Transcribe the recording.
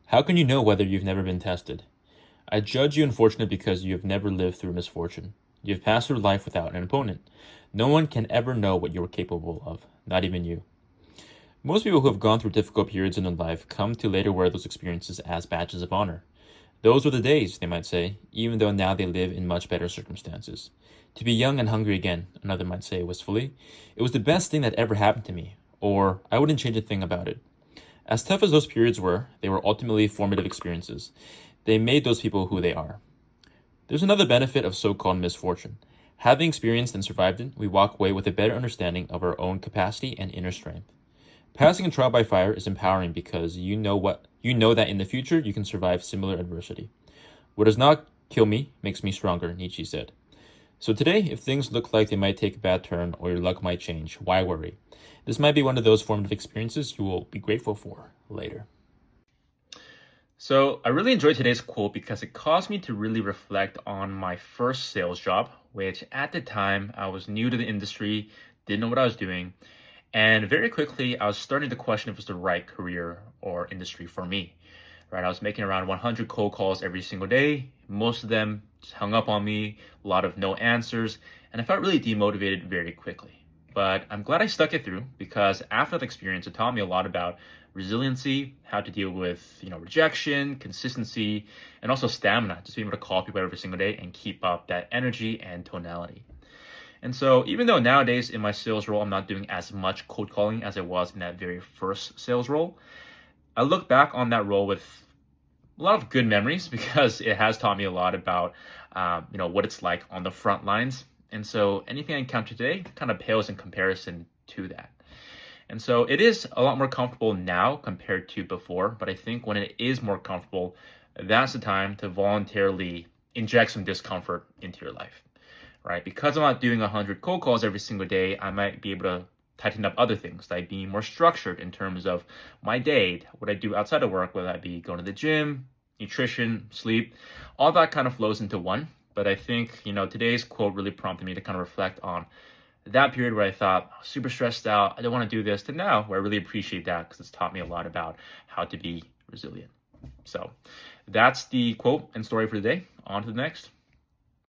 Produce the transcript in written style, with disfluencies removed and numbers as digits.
How can you know whether you've never been tested? I judge you unfortunate because you have never lived through misfortune. You have passed through life without an opponent. No one can ever know what you are capable of, not even you. Most people who have gone through difficult periods in their life come to later wear those experiences as badges of honor. Those were the days, they might say, even though now they live in much better circumstances. To be young and hungry again, another might say wistfully, it was the best thing that ever happened to me, or I wouldn't change a thing about it. As tough as those periods were, they were ultimately formative experiences. They made those people who they are. There's another benefit of so called misfortune. Having experienced and survived it, we walk away with a better understanding of our own capacity and inner strength. Passing a trial by fire is empowering because you know that in the future you can survive similar adversity. What does not kill me makes me stronger, Nietzsche said. So today, if things look like they might take a bad turn or your luck might change, why worry? This might be one of those formative experiences you will be grateful for later. So I really enjoyed today's quote because it caused me to really reflect on my first sales job, which at the time I was new to the industry, didn't know what I was doing, and very quickly I was starting to question if it was the right career or industry for me. Right, I was making around 100 cold calls every single day. Most of them just hung up on me, a lot of no answers, and I felt really demotivated very quickly. But I'm glad I stuck it through because after that experience, it taught me a lot about resiliency, how to deal with rejection, consistency, and also stamina. Just being able to call people every single day and keep up that energy and tonality. And so, even though nowadays in my sales role, I'm not doing as much cold calling as I was in that very first sales role, I look back on that role with a lot of good memories because it has taught me a lot about, what it's like on the front lines. And so anything I encounter today kind of pales in comparison to that. And so it is a lot more comfortable now compared to before. But I think when it is more comfortable, that's the time to voluntarily inject some discomfort into your life, right? Because I'm not doing 100 cold calls every single day, I might be able to tighten up other things, like being more structured in terms of my day, what I do outside of work, whether that be going to the gym, nutrition, sleep, all that kind of flows into one. But I think, today's quote really prompted me to kind of reflect on that period where I thought super stressed out, I don't want to do this, to now where I really appreciate that because it's taught me a lot about how to be resilient. So that's the quote and story for today. On to the next.